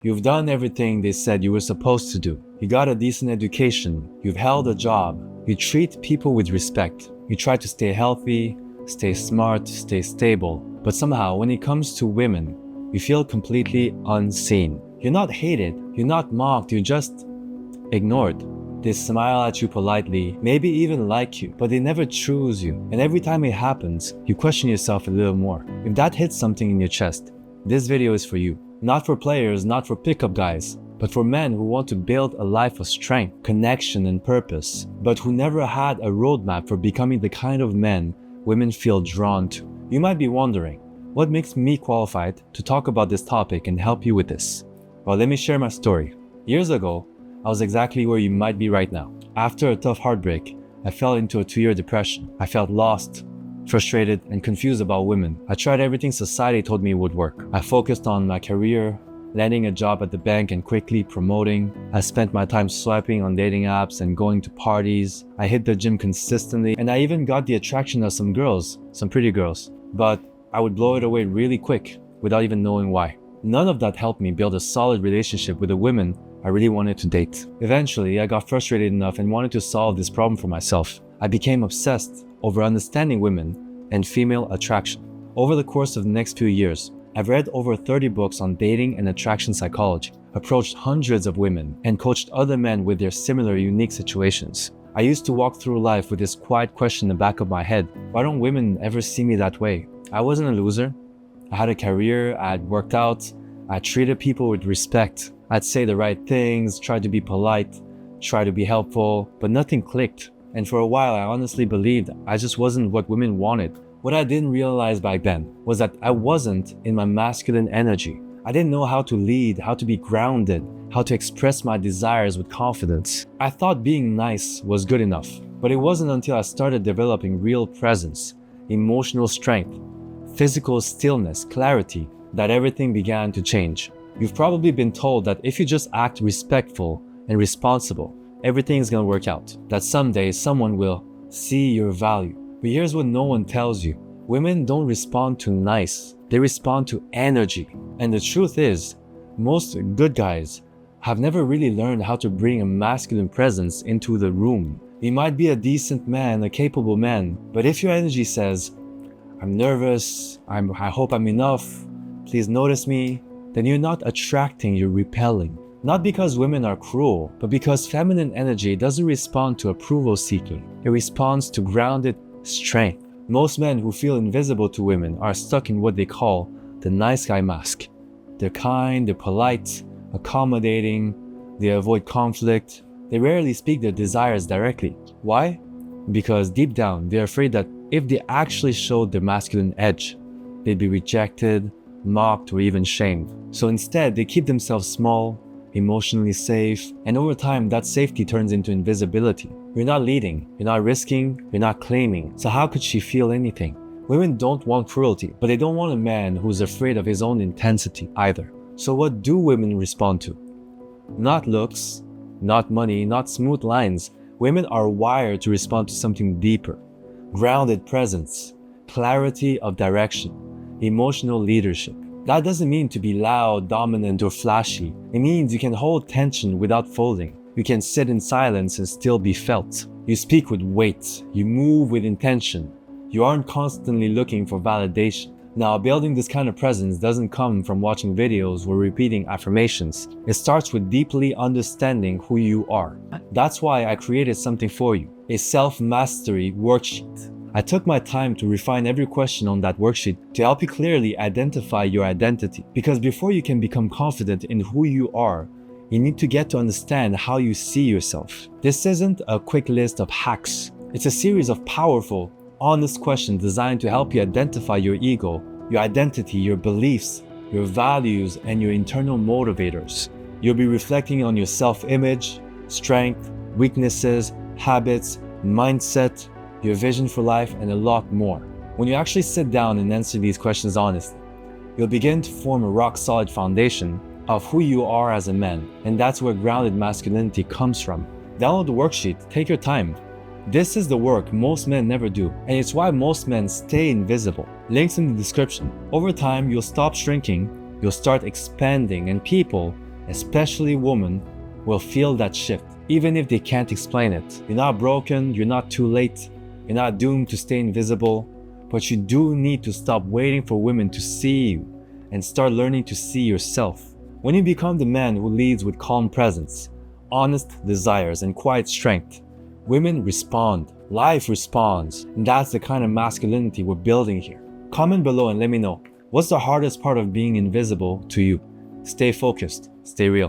You've done everything they said you were supposed to do. You got a decent education. You've held a job. You treat people with respect. You try to stay healthy, stay smart, stay stable. But somehow, when it comes to women, you feel completely unseen. You're not hated. You're not mocked. You're just ignored. They smile at you politely, maybe even like you, but they never choose you. And every time it happens, you question yourself a little more. If that hits something in your chest, this video is for you. Not for players, not for pickup guys, but for men who want to build a life of strength, connection, and purpose, but who never had a roadmap for becoming the kind of men women feel drawn to. You might be wondering, what makes me qualified to talk about this topic and help you with this? Well, let me share my story. Years ago, I was exactly where you might be right now. After a tough heartbreak, I fell into a 2-year depression. I felt lost, frustrated, and confused about women. I tried everything society told me would work. I focused on my career, landing a job at the bank and quickly promoting. I spent my time swiping on dating apps and going to parties. I hit the gym consistently, and I even got the attraction of some girls, some pretty girls. But I would blow it away really quick without even knowing why. None of that helped me build a solid relationship with the women I really wanted to date. Eventually, I got frustrated enough and wanted to solve this problem for myself. I became obsessed over understanding women and female attraction. Over the course of the next few years, I've read over 30 books on dating and attraction psychology, approached hundreds of women, and coached other men with their similar unique situations. I used to walk through life with this quiet question in the back of my head: why don't women ever see me that way? I wasn't a loser. I had a career, I had worked out, I treated people with respect. I'd say the right things, try to be polite, try to be helpful, but nothing clicked. And for a while, I honestly believed I just wasn't what women wanted. What I didn't realize back then was that I wasn't in my masculine energy. I didn't know how to lead, how to be grounded, how to express my desires with confidence. I thought being nice was good enough, but it wasn't until I started developing real presence, emotional strength, physical stillness, clarity, that everything began to change. You've probably been told that if you just act respectful and responsible, everything's gonna work out. That someday someone will see your value. But here's what no one tells you. Women don't respond to nice, they respond to energy. And the truth is, most good guys have never really learned how to bring a masculine presence into the room. You might be a decent man, a capable man, but if your energy says, I'm nervous, I hope I'm enough, please notice me, then you're not attracting, you're repelling. Not because women are cruel, but because feminine energy doesn't respond to approval seeking. It responds to grounded strength. Most men who feel invisible to women are stuck in what they call the nice guy mask. They're kind, they're polite, accommodating, they avoid conflict. They rarely speak their desires directly. Why? Because deep down, they're afraid that if they actually showed their masculine edge, they'd be rejected, mocked, or even shamed. So instead, they keep themselves small, emotionally safe, and over time, that safety turns into invisibility. You're not leading, you're not risking, you're not claiming. So how could she feel anything? Women don't want cruelty, but they don't want a man who's afraid of his own intensity either. So what do women respond to? Not looks, not money, not smooth lines. Women are wired to respond to something deeper. Grounded presence, clarity of direction, emotional leadership. That doesn't mean to be loud, dominant, or flashy. It means you can hold tension without folding. You can sit in silence and still be felt. You speak with weight. You move with intention. You aren't constantly looking for validation. Now, building this kind of presence doesn't come from watching videos or repeating affirmations. It starts with deeply understanding who you are. That's why I created something for you, a self-mastery worksheet. I took my time to refine every question on that worksheet to help you clearly identify your identity. Because before you can become confident in who you are, you need to get to understand how you see yourself. This isn't a quick list of hacks. It's a series of powerful, honest questions designed to help you identify your ego, your identity, your beliefs, your values, and your internal motivators. You'll be reflecting on your self-image, strength, weaknesses, habits, mindset, your vision for life, and a lot more. When you actually sit down and answer these questions honestly, you'll begin to form a rock-solid foundation of who you are as a man, and that's where grounded masculinity comes from. Download the worksheet, take your time. This is the work most men never do, and it's why most men stay invisible. Links in the description. Over time, you'll stop shrinking, you'll start expanding, and people especially women, will feel that shift, even if they can't explain it. You're not broken, you're not too late, you're not doomed to stay invisible, but you do need to stop waiting for women to see you and start learning to see yourself. When you become the man who leads with calm presence, honest desires, and quiet strength, women respond, life responds, and that's the kind of masculinity we're building here. Comment below and let me know, what's the hardest part of being invisible to you? Stay focused, stay real.